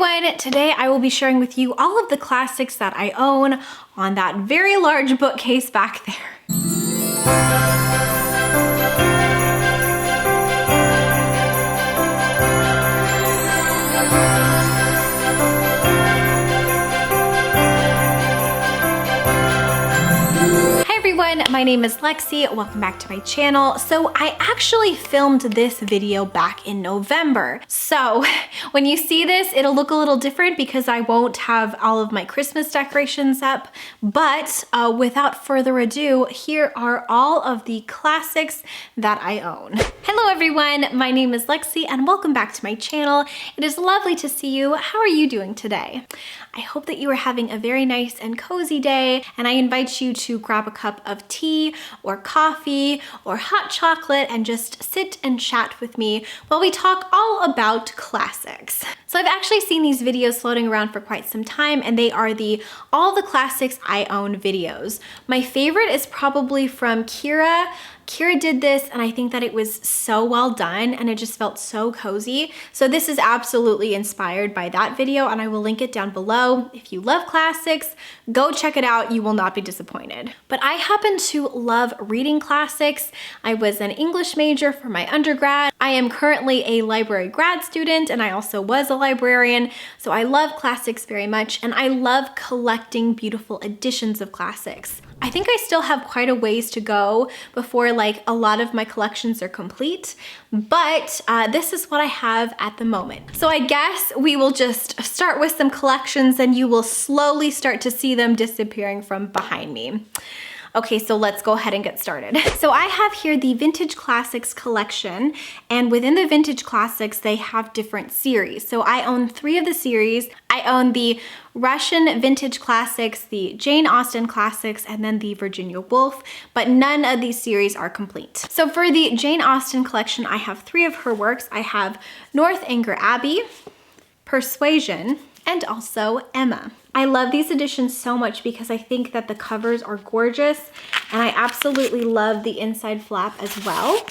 everyone, today I will be sharing with you all of the classics that I own on that very large bookcase back there. My name is Lexi, welcome back to my channel. So I actually filmed this video back in November. So when you see this, it'll look a little different because I won't have all of my Christmas decorations up. But without further ado, here are all of the classics that I own. Hello everyone, my name is Lexi and welcome back to my channel. It is lovely to see you. How are you doing today? I hope that you are having a very nice and cozy day, and I invite you to grab a cup of tea or coffee or hot chocolate and just sit and chat with me while we talk all about classics. So I've actually seen these videos floating around for quite some time, and they are the all the classics I own videos. My favorite is probably from Kira. Kira did this and I think that it was so well done and it just felt so cozy. So this is absolutely inspired by that video and I will link it down below. If you love classics, go check it out. You will not be disappointed. But I happen to love reading classics. I was an English major for my undergrad. I am currently a library grad student and I also was a librarian. So I love classics very much and I love collecting beautiful editions of classics. I think I still have quite a ways to go before like a lot of my collections are complete, but this is what I have at the moment. So I guess we will just start with some collections and you will slowly start to see them disappearing from behind me. Okay, so let's go ahead and get started. So I have here the Vintage Classics collection, and within the Vintage Classics, they have different series. So I own 3 of the series. I own the Russian Vintage Classics, the Jane Austen Classics, and then the Virginia Woolf, but none of these series are complete. So for the Jane Austen collection, I have 3 of her works. I have Northanger Abbey, Persuasion, and also Emma. I love these editions so much because I think that the covers are gorgeous and I absolutely love the inside flap as well.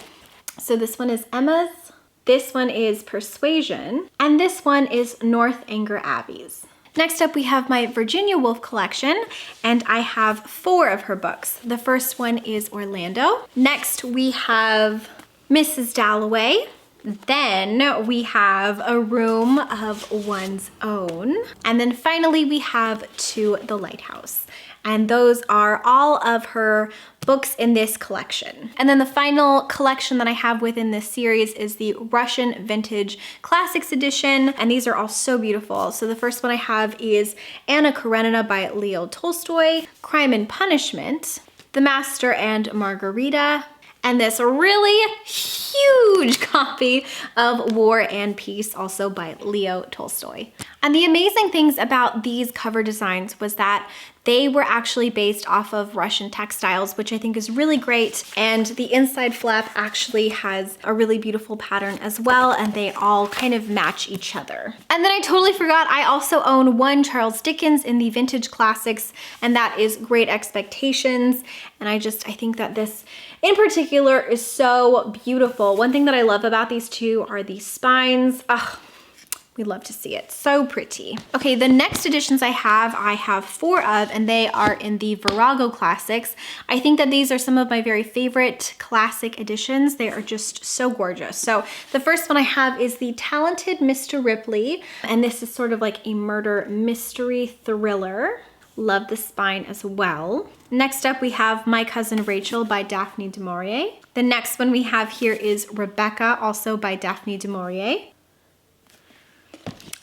So this one is Emma's, this one is Persuasion, and this one is Northanger Abbey's. Next up we have my Virginia Woolf collection and I have 4 of her books. The first one is Orlando. Next we have Mrs. Dalloway. Then we have A Room of One's Own. And then finally we have To the Lighthouse. And those are all of her books in this collection. And then the final collection that I have within this series is the Russian Vintage Classics edition. And these are all so beautiful. So the first one I have is Anna Karenina by Leo Tolstoy, Crime and Punishment, The Master and Margarita, and this really huge copy of War and Peace, also by Leo Tolstoy. And the amazing things about these cover designs was that they were actually based off of Russian textiles, which I think is really great. And the inside flap actually has a really beautiful pattern as well, and they all kind of match each other. And then I totally forgot, I also own 1 Charles Dickens in the Vintage Classics, and that is Great Expectations. And I think that this in particular is so beautiful. One thing that I love about these 2 are the spines. We love to see it. So pretty. Okay, the next editions I have 4 of, and they are in the Virago Classics. I think that these are some of my very favorite classic editions. They are just so gorgeous. So the first one I have is the Talented Mr. Ripley, and this is sort of like a murder mystery thriller. Love the spine as well. Next up we have My Cousin Rachel by Daphne du Maurier. The next one we have here is Rebecca, also by Daphne du Maurier.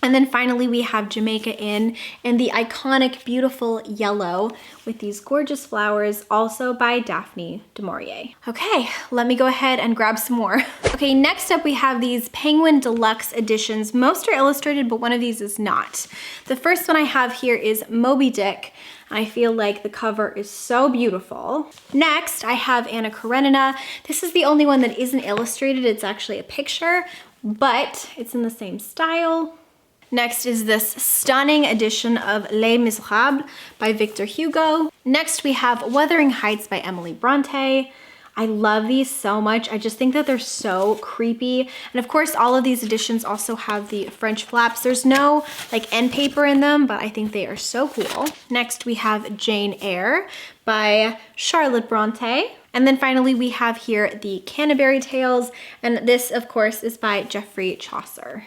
And then finally we have Jamaica Inn in the iconic beautiful yellow with these gorgeous flowers, also by Daphne du Maurier. Okay, let me go ahead and grab some more. Okay, next up we have these Penguin Deluxe editions. Most are illustrated, but one of these is not. The first one I have here is Moby Dick. I feel like the cover is so beautiful. Next, I have Anna Karenina. This is the only one that isn't illustrated. It's actually a picture, but it's in the same style. Next is this stunning edition of Les Miserables by Victor Hugo. Next we have Wuthering Heights by Emily Bronte. I love these so much. I just think that they're so creepy. And of course, all of these editions also have the French flaps. There's no like end paper in them, but I think they are so cool. Next, we have Jane Eyre by Charlotte Bronte. And then finally, we have here the Canterbury Tales. And this, of course, is by Geoffrey Chaucer.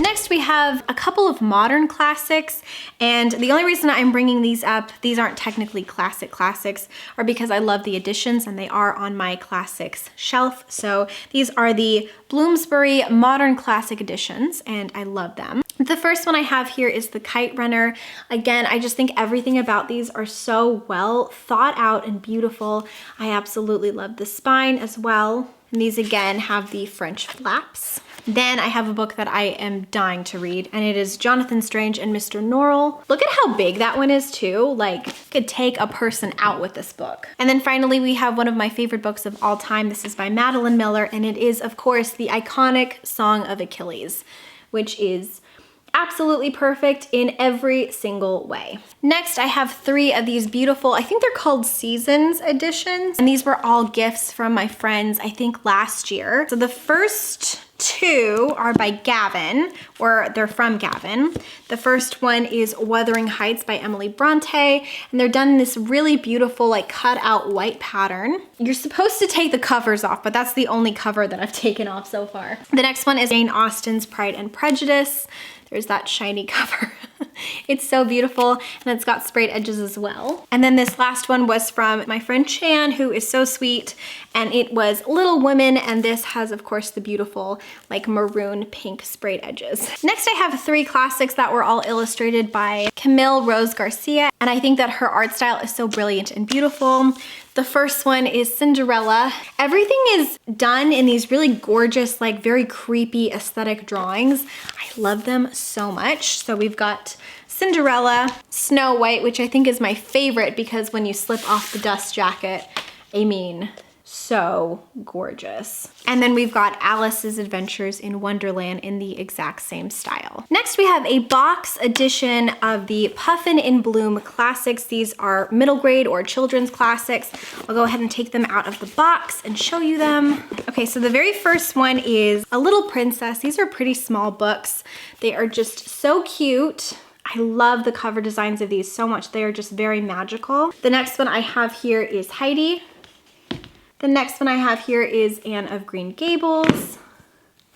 Next, we have a couple of modern classics, and the only reason I'm bringing these up, these aren't technically classics, are because I love the editions and they are on my classics shelf. So these are the Bloomsbury Modern Classic editions, and I love them. The first one I have here is the Kite Runner. Again, I just think everything about these are so well thought out and beautiful. I absolutely love the spine as well. And these again have the French flaps. Then I have a book that I am dying to read, and it is Jonathan Strange and Mr. Norrell. Look at how big that one is too. Like, could take a person out with this book. And then finally, we have one of my favorite books of all time. This is by Madeline Miller, and it is, of course, the iconic Song of Achilles, which is absolutely perfect in every single way. Next, I have 3 of these beautiful, I think they're called Seasons editions. And these were all gifts from my friends, I think last year. So the first 2 are by Gavin, or they're from Gavin. The first one is Wuthering Heights by Emily Bronte, and they're done in this really beautiful, like cut out white pattern. You're supposed to take the covers off, but that's the only cover that I've taken off so far. The next one is Jane Austen's Pride and Prejudice. There's that shiny cover. It's so beautiful, and it's got sprayed edges as well. And then this last one was from my friend Chan, who is so sweet, and it was Little Women, and this has, of course, the beautiful like maroon pink sprayed edges. Next, I have 3 classics that were all illustrated by Camille Rose Garcia, and I think that her art style is so brilliant and beautiful. The first one is Cinderella. Everything is done in these really gorgeous, like very creepy aesthetic drawings. I love them so much. So we've got Cinderella, Snow White, which I think is my favorite because when you slip off the dust jacket, I mean, so gorgeous. And then we've got Alice's Adventures in Wonderland in the exact same style. Next, we have a box edition of the Puffin in Bloom Classics. These are middle grade or children's classics. I'll go ahead and take them out of the box and show you them. Okay, so the very first one is A Little Princess. These are pretty small books. They are just so cute. I love the cover designs of these so much. They are just very magical. The next one I have here is Heidi. The next one I have here is Anne of Green Gables.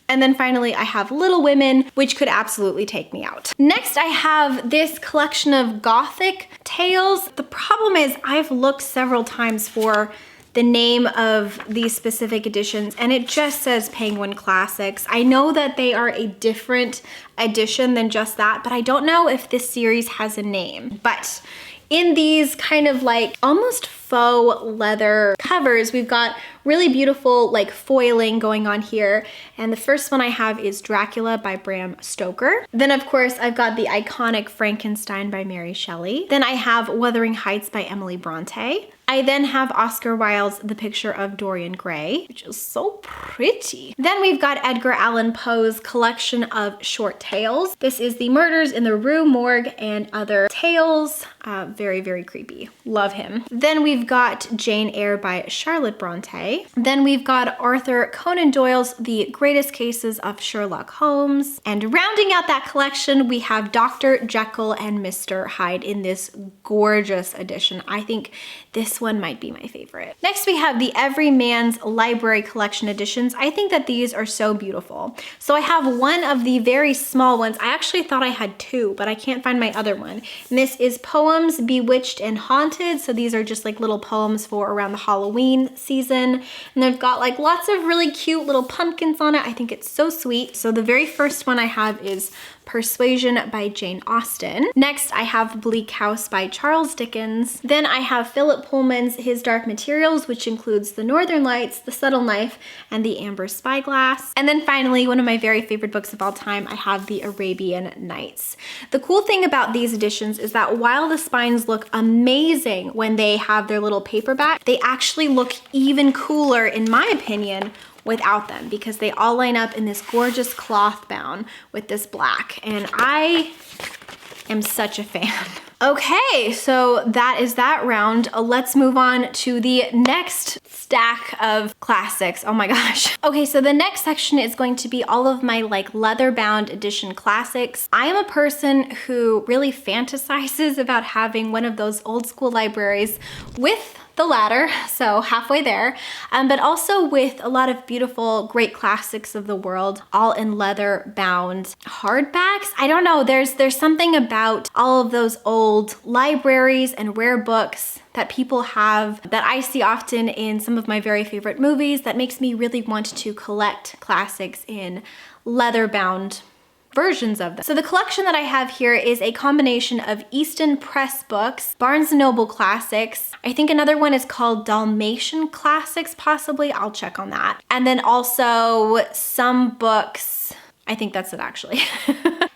And then finally, I have Little Women, which could absolutely take me out. Next, I have this collection of gothic tales. The problem is I've looked several times for the name of these specific editions, and it just says Penguin Classics. I know that they are a different edition than just that, but I don't know if this series has a name. But in these kind of like almost faux leather covers, we've got really beautiful like foiling going on here. And the first one I have is Dracula by Bram Stoker. Then of course I've got the iconic Frankenstein by Mary Shelley. Then I have Wuthering Heights by Emily Bronte. I then have Oscar Wilde's The Picture of Dorian Gray, which is so pretty. Then we've got Edgar Allan Poe's collection of short tales. This is The Murders in the Rue Morgue and Other Tales. Very, very creepy. Love him. Then we've got Jane Eyre by Charlotte Bronte. Then we've got Arthur Conan Doyle's The Greatest Cases of Sherlock Holmes. And rounding out that collection, we have Dr. Jekyll and Mr. Hyde in this gorgeous edition. I think this one might be my favorite. Next, we have the Everyman's Library Collection editions. I think that these are so beautiful. So I have one of the very small ones. I actually thought I had 2, but I can't find my other one. And this is Poems Bewitched and Haunted. So these are just like little poems for around the Halloween season. And they've got like lots of really cute little pumpkins on it. I think it's so sweet. So the very first one I have is Persuasion by Jane Austen. Next, I have Bleak House by Charles Dickens. Then I have Philip Pullman's His Dark Materials, which includes The Northern Lights, The Subtle Knife, and The Amber Spyglass. And then finally, one of my very favorite books of all time, I have The Arabian Nights. The cool thing about these editions is that while the spines look amazing when they have their little paperback, they actually look even cooler, in my opinion, without them, because they all line up in this gorgeous cloth bound with this black, and I am such a fan. Okay, so that is that round. Let's move on to the next stack of classics. Oh my gosh. Okay, so the next section is going to be all of my like leather-bound edition classics. I am a person who really fantasizes about having one of those old school libraries with the ladder, so halfway there, but also with a lot of beautiful, great classics of the world, all in leather bound hardbacks. I don't know, there's something about all of those old libraries and rare books that people have that I see often in some of my very favorite movies that makes me really want to collect classics in leather bound versions of them. So the collection that I have here is a combination of Easton Press books, Barnes & Noble Classics. I think another one is called Dalmatian Classics, possibly. I'll check on that. And then also some books, I think that's it actually.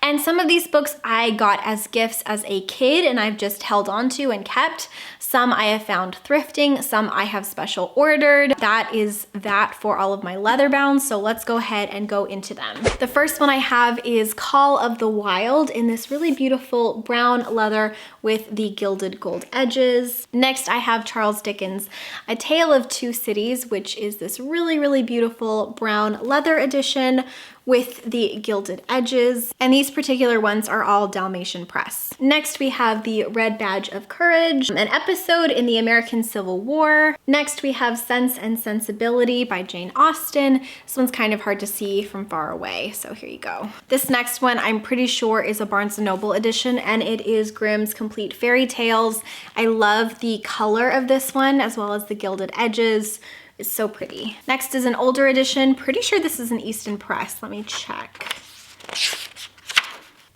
And some of these books I got as gifts as a kid and I've just held on to and kept. Some I have found thrifting, some I have special ordered. That is that for all of my leather bounds, so let's go ahead and go into them. The first one I have is Call of the Wild in this really beautiful brown leather with the gilded gold edges. Next I have Charles Dickens' A Tale of Two Cities, which is this really, really beautiful brown leather edition with the gilded edges. And these particular ones are all Dalmatian Press. Next we have The Red Badge of Courage, an episode in the American Civil War. Next we have Sense and Sensibility by Jane Austen. This one's kind of hard to see from far away, so here you go. This next one I'm pretty sure is a Barnes & Noble edition, and it is Grimm's Complete Fairy Tales. I love the color of this one as well as the gilded edges. It's so pretty. Next is an older edition. Pretty sure this is an Easton Press. Let me check.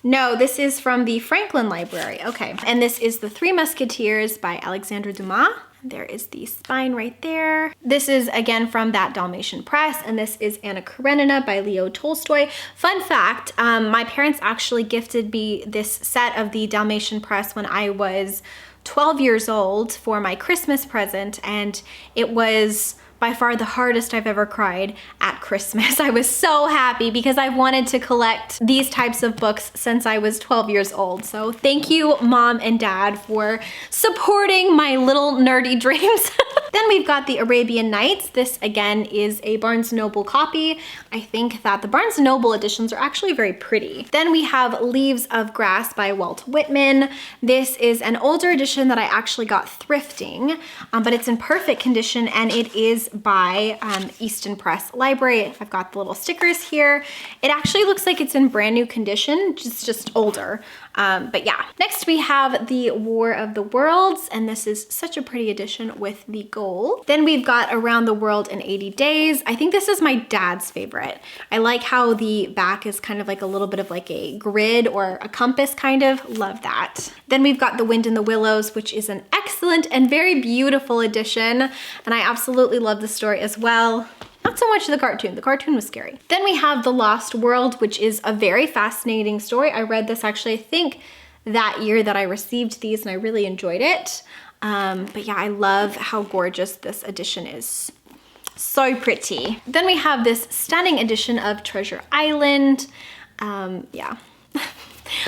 No, this is from the Franklin Library. Okay, and this is The Three Musketeers by Alexandra Dumas. There is the spine right there. This is again from that Dalmatian Press, and this is Anna Karenina by Leo Tolstoy. Fun fact, my parents actually gifted me this set of the Dalmatian Press when I was 12 years old for my Christmas present, and it was by far the hardest I've ever cried at Christmas. I was so happy because I've wanted to collect these types of books since I was 12 years old. So thank you, Mom and Dad, for supporting my little nerdy dreams. Then we've got the Arabian Nights. This again is a Barnes & Noble copy. I think that the Barnes & Noble editions are actually very pretty. Then we have Leaves of Grass by Walt Whitman. This is an older edition that I actually got thrifting, but it's in perfect condition, and it is by Easton Press Library. I've got the little stickers here. It actually looks like it's in brand new condition, just older. But yeah. Next we have The War of the Worlds, and this is such a pretty edition with the gold. Then we've got Around the World in 80 Days. I think this is my dad's favorite. I like how the back is kind of like a little bit of like a grid or a compass kind of. Love that. Then we've got The Wind in the Willows, which is an excellent and very beautiful edition, and I absolutely love the story as well. Not so much the cartoon. The cartoon was scary. Then we have The Lost World, which is a very fascinating story. I read this actually, I think, that year that I received these, and I really enjoyed it. But yeah, I love how gorgeous this edition is. So pretty. Then we have this stunning edition of Treasure Island. Yeah.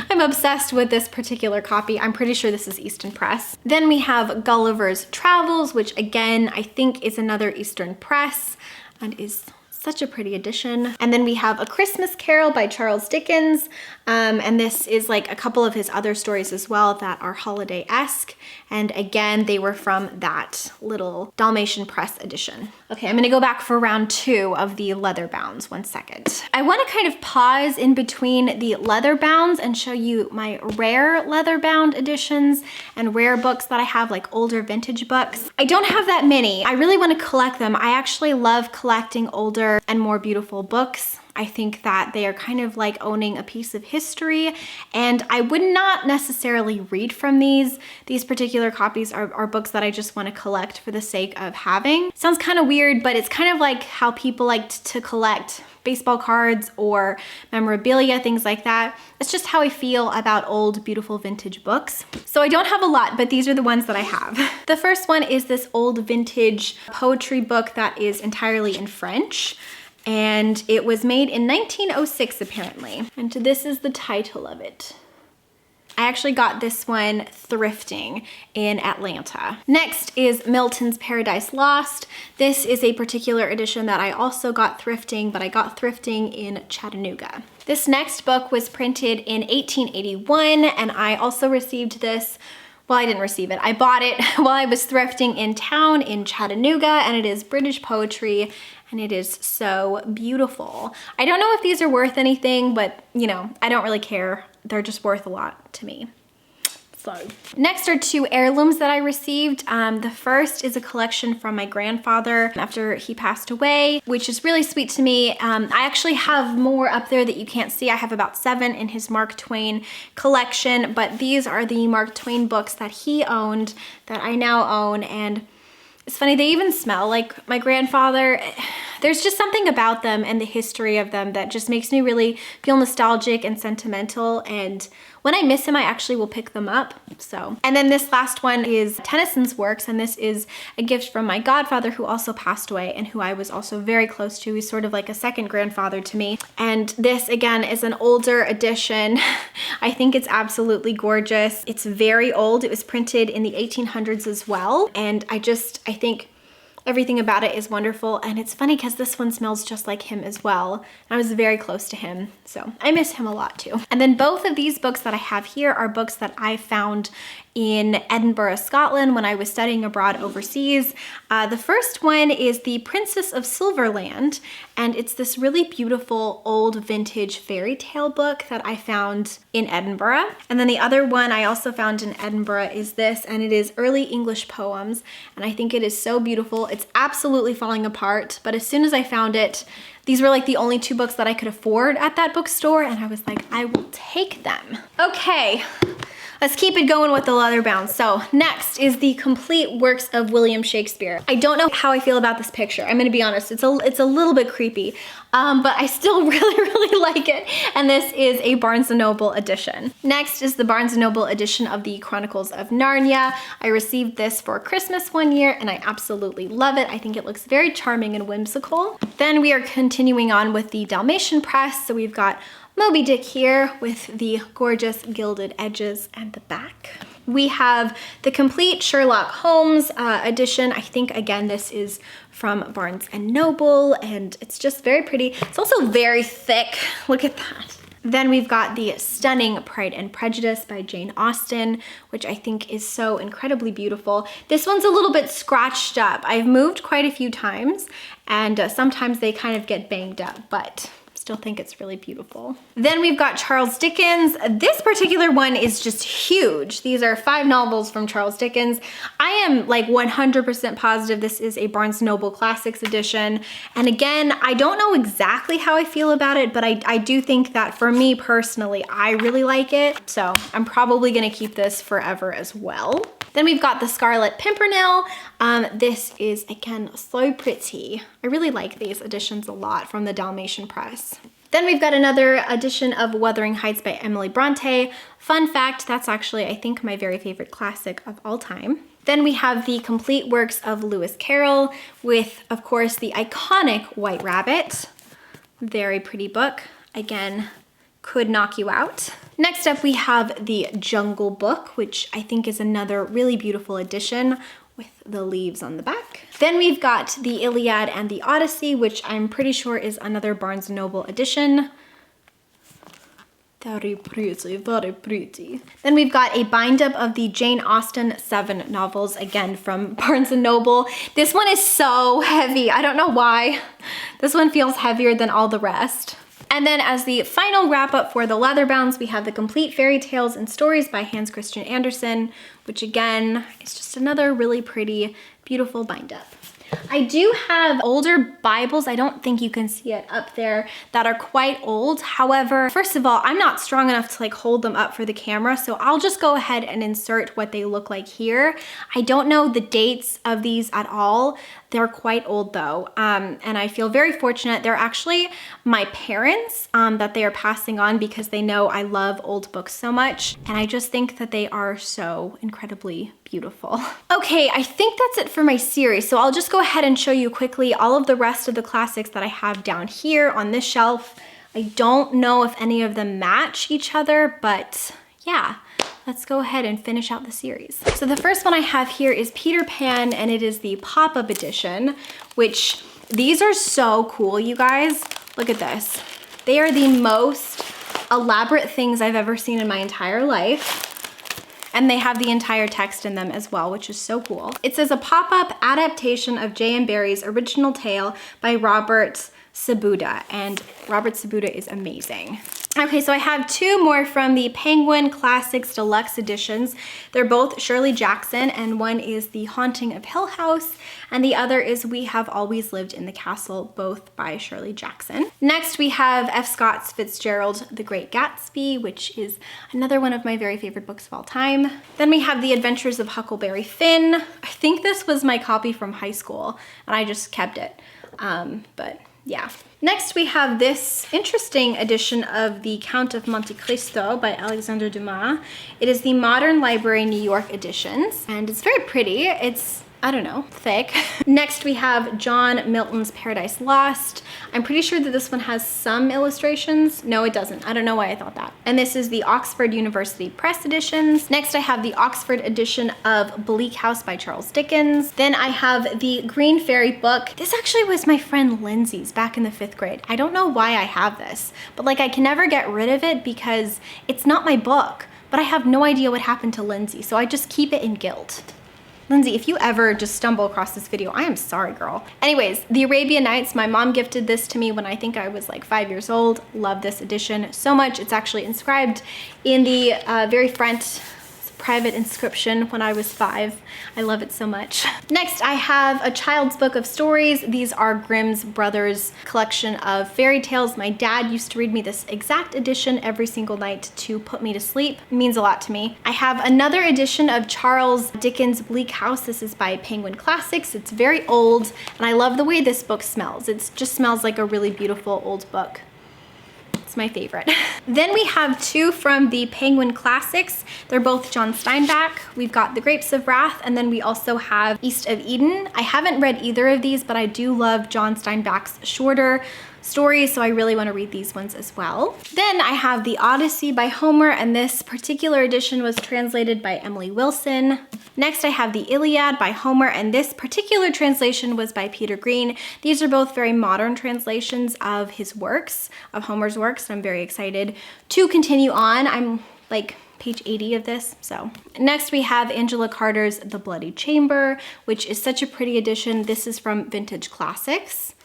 I'm obsessed with this particular copy. I'm pretty sure this is Easton Press. Then we have Gulliver's Travels, which again, I think is another Easton Press, and is such a pretty edition. And then we have A Christmas Carol by Charles Dickens. And this is like a couple of his other stories as well that are holiday-esque. And again, they were from that little Dalmatian Press edition. Okay, I'm gonna go back for round 2 of the leather bounds. 1 second. I wanna kind of pause in between the leather bounds and show you my rare leather bound editions and rare books that I have, like older vintage books. I don't have that many. I really wanna collect them. I actually love collecting older and more beautiful books. I think that they are kind of like owning a piece of history, and I would not necessarily read from these. These particular copies are books that I just want to collect for the sake of having. Sounds kind of weird, but it's kind of like how people like to collect baseball cards or memorabilia, things like that. It's just how I feel about old, beautiful vintage books. So I don't have a lot, but these are the ones that I have. The first one is this old vintage poetry book that is entirely in French. And it was made in 1906 apparently. And this is the title of it. I actually got this one thrifting in Atlanta. Next is Milton's Paradise Lost. This is a particular edition that I also got thrifting, but I got thrifting in Chattanooga. This next book was printed in 1881, and I also received this. Well, I didn't receive it. I bought it while I was thrifting in town in Chattanooga, and it is British poetry, and it is so beautiful. I don't know if these are worth anything, but you know, I don't really care. They're just worth a lot to me. So next are two heirlooms that I received. The first is a collection from my grandfather after he passed away, which is really sweet to me. I actually have more up there that you can't see. I have about 7 in his Mark Twain collection, but these are the Mark Twain books that he owned that I now own, and it's funny, they even smell like my grandfather. There's just something about them and the history of them that just makes me really feel nostalgic and sentimental, and when I miss him, I actually will pick them up. So, and then this last one is Tennyson's works, and this is a gift from my godfather who also passed away and who I was also very close to. He's sort of like a second grandfather to me. And this again is an older edition. I think it's absolutely gorgeous. It's very old. It was printed in the 1800s as well. And I think everything about it is wonderful, and it's funny because this one smells just like him as well. I was very close to him, so I miss him a lot too. And then both of these books that I have here are books that I found in Edinburgh, Scotland when I was studying abroad overseas. The first one is The Princess of Silverland, and it's this really beautiful old vintage fairy tale book that I found in Edinburgh. And then the other one I also found in Edinburgh is this, and it is Early English Poems, and I think it is so beautiful. It's absolutely falling apart, but as soon as I found it, these were like the only 2 books that I could afford at that bookstore, and I was like, I will take them. Okay. Let's keep it going with the leather bound. So next is the complete works of William Shakespeare. I don't know how I feel about this picture. I'm gonna be honest, it's a little bit creepy, but I still really like it. And this is a Barnes & Noble edition. Next is the Barnes & Noble edition of the Chronicles of Narnia. I received this for Christmas one year, and I absolutely love it. I think it looks very charming and whimsical. Then we are continuing on with the Dalmatian Press. So we've got Moby Dick here with the gorgeous gilded edges and the back. We have the complete Sherlock Holmes edition. I think, again, this is from Barnes & Noble, and it's just very pretty. It's also very thick. Look at that. Then we've got the stunning Pride and Prejudice by Jane Austen, which I think is so incredibly beautiful. This one's a little bit scratched up. I've moved quite a few times, and sometimes they kind of get banged up, but still think it's really beautiful. Then we've got Charles Dickens. This particular one is just huge. These are 5 novels from Charles Dickens. I am like 100% positive this is a Barnes & Noble Classics edition. And again, I don't know exactly how I feel about it, but I do think that for me personally, I really like it. So I'm probably gonna keep this forever as well. Then we've got the Scarlet Pimpernell. This is, again, so pretty. I really like these editions a lot from the Dalmatian Press. Then we've got another edition of Wuthering Heights by Emily Bronte. Fun fact, that's actually, I think, my very favorite classic of all time. Then we have the complete works of Lewis Carroll with, of course, the iconic White Rabbit. Very pretty book. Again, could knock you out. Next up, we have the Jungle Book, which I think is another really beautiful edition with the leaves on the back. Then we've got the Iliad and the Odyssey, which I'm pretty sure is another Barnes & Noble edition. Very pretty, very pretty. Then we've got a bind-up of the Jane Austen 7 novels, again from Barnes & Noble. This one is so heavy. I don't know why. This one feels heavier than all the rest. And then as the final wrap up for the leather bounds, we have the complete fairy tales and stories by Hans Christian Andersen, which again is just another really pretty, beautiful bind up. I do have older Bibles, I don't think you can see it up there, that are quite old. However, first of all, I'm not strong enough to like hold them up for the camera, so I'll just go ahead and insert what they look like here. I don't know the dates of these at all. They're quite old though, and I feel very fortunate. They're actually my parents that they are passing on because they know I love old books so much, and I just think that they are so incredibly beautiful. Okay, I think that's it for my series, so I'll just go ahead and show you quickly all of the rest of the classics that I have down here on this shelf. I don't know if any of them match each other, but yeah. let's go ahead and finish out the series. So the first one I have here is Peter Pan, and it is the pop-up edition, which these are so cool, you guys. Look at this. They are the most elaborate things I've ever seen in my entire life. And they have the entire text in them as well, which is so cool. It says a pop-up adaptation of J.M. Barrie's original tale by Robert Sabuda, and Robert Sabuda is amazing. Okay, so I have two more from the Penguin Classics Deluxe editions. They're both Shirley Jackson, and one is The Haunting of Hill House, and the other is We Have Always Lived in the Castle, both by Shirley Jackson. Next, we have F. Scott Fitzgerald, The Great Gatsby, which is another one of my very favorite books of all time. Then we have The Adventures of Huckleberry Finn. I think this was my copy from high school, and I just kept it, but yeah. Next, we have this interesting edition of The Count of Monte Cristo by Alexandra Dumas. It is the Modern Library New York editions, and it's very pretty. It's, I don't know, thick. Next, we have John Milton's Paradise Lost. I'm pretty sure that this one has some illustrations. No, it doesn't. I don't know why I thought that. And this is the Oxford University Press editions. Next, I have the Oxford edition of Bleak House by Charles Dickens. Then I have the Green Fairy book. This actually was my friend Lindsay's back in the 5th grade. I don't know why I have this, but like I can never get rid of it because it's not my book, but I have no idea what happened to Lindsay, so I just keep it in guilt. Lindsay, if you ever just stumble across this video, I am sorry, girl. Anyways, the Arabian Nights, my mom gifted this to me when I think I was like 5 years old. Love this edition so much. It's actually inscribed in the very front, private inscription when I was 5. I love it so much. Next, I have a child's book of stories. These are Grimm's Brothers collection of fairy tales. My dad used to read me this exact edition every single night to put me to sleep. It means a lot to me. I have another edition of Charles Dickens' Bleak House. This is by Penguin Classics. It's very old, and I love the way this book smells. It just smells like a really beautiful old book. It's my favorite. Then we have two from the Penguin Classics. They're both John Steinbeck. We've got The Grapes of Wrath, and then we also have East of Eden. I haven't read either of these, but I do love John Steinbeck's shorter stories, so I really want to read these ones as well. Then I have The Odyssey by Homer, and this particular edition was translated by Emily Wilson. Next, I have The Iliad by Homer, and this particular translation was by Peter Green. These are both very modern translations of his works, of Homer's works, and I'm very excited to continue on. I'm like page 80 of this, so. Next, we have Angela Carter's The Bloody Chamber, which is such a pretty edition. This is from Vintage Classics,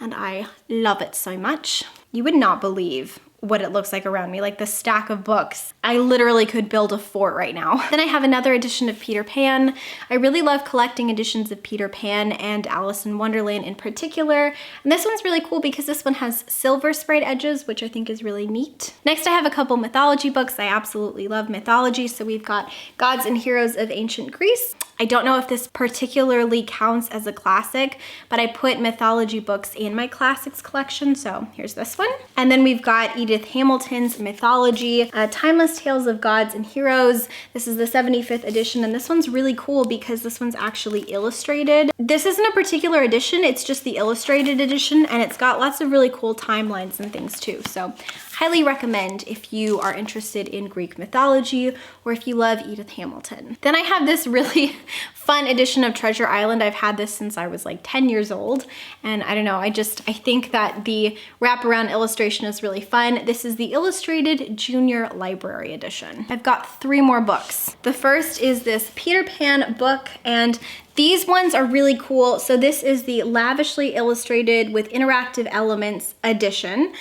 and I love it so much. You would not believe what it looks like around me, like the stack of books. I literally could build a fort right now. Then I have another edition of Peter Pan. I really love collecting editions of Peter Pan and Alice in Wonderland in particular. And this one's really cool because this one has silver sprayed edges, which I think is really neat. Next, I have a couple mythology books. I absolutely love mythology. So we've got Gods and Heroes of Ancient Greece. I don't know if this particularly counts as a classic, but I put mythology books in my classics collection, so here's this one. And then we've got Edith Hamilton's Mythology, Timeless Tales of Gods and Heroes. This is the 75th edition, and this one's really cool because this one's actually illustrated. This isn't a particular edition, it's just the illustrated edition, and it's got lots of really cool timelines and things too, so highly recommend if you are interested in Greek mythology or if you love Edith Hamilton. Then I have this really fun edition of Treasure Island. I've had this since I was like 10 years old, and I don't know, I think that the wraparound illustration is really fun. This is the Illustrated Junior Library Edition. I've got 3 more books. The first is this Peter Pan book, and these ones are really cool. So this is the Lavishly Illustrated with Interactive Elements edition.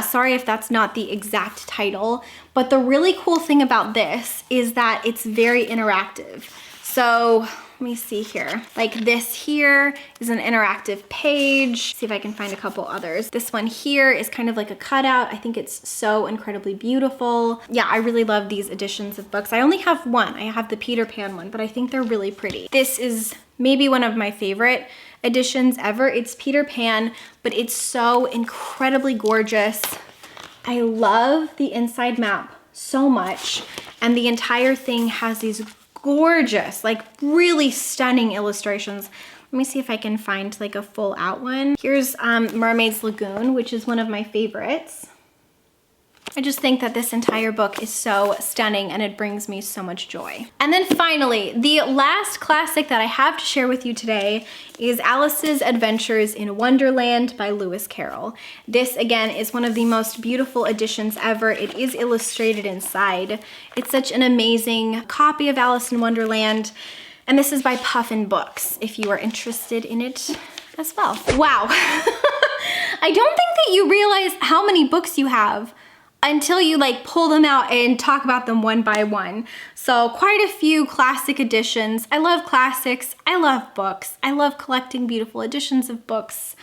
Sorry if that's not the exact title, but the really cool thing about this is that it's very interactive. So let me see here. Like this here is an interactive page. See if I can find a couple others. This one here is kind of like a cutout. I think it's so incredibly beautiful. Yeah, I really love these editions of books. I only have one. I have the Peter Pan one, but I think they're really pretty. This is maybe one of my favorite editions ever. It's Peter Pan, but it's so incredibly gorgeous. I love the inside map so much, and the entire thing has these gorgeous, like really stunning illustrations. Let me see if I can find like a full out one. Here's Mermaid's Lagoon, which is one of my favorites. I just think that this entire book is so stunning and it brings me so much joy. And then finally, the last classic that I have to share with you today is Alice's Adventures in Wonderland by Lewis Carroll. This again is one of the most beautiful editions ever. It is illustrated inside. It's such an amazing copy of Alice in Wonderland. And this is by Puffin Books, if you are interested in it as well. Wow. I don't think that you realize how many books you have until you like pull them out and talk about them one by one. So quite a few classic editions. I love classics, I love books. I love collecting beautiful editions of books.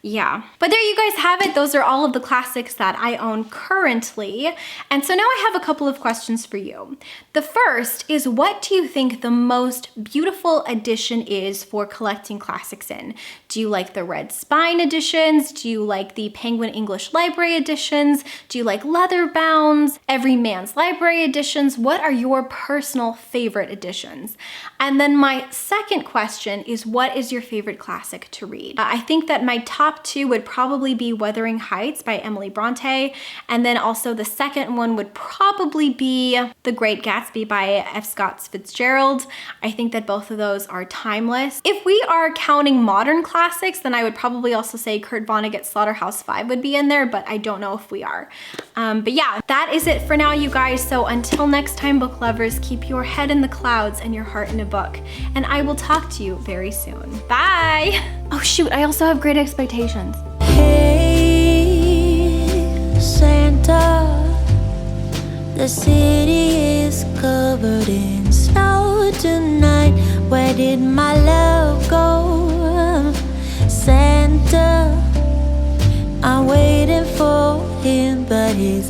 Yeah, but there you guys have it. Those are all of the classics that I own currently. And so now I have a couple of questions for you. The first is, what do you think the most beautiful edition is for collecting classics in? Do you like the red spine editions? Do you like the Penguin English Library editions? Do you like leather bounds, Every Man's Library editions? What are your personal favorite editions? And then my second question is, what is your favorite classic to read? I think that my top two would probably be Wuthering Heights by Emily Bronte, and then also the second one would probably be The Great Gatsby by F. Scott Fitzgerald. I think that both of those are timeless. If we are counting modern classics, then I would probably also say Kurt Vonnegut's Slaughterhouse-Five would be in there, but I don't know if we are. But yeah, that is it for now, you guys. So until next time, book lovers, keep your head in the clouds and your heart in a book, and I will talk to you very soon. Bye! Oh shoot, I also have Great Expectations. Hey, Santa, the city is covered in snow tonight. Where did my love go? Santa, I'm waiting for him, but he's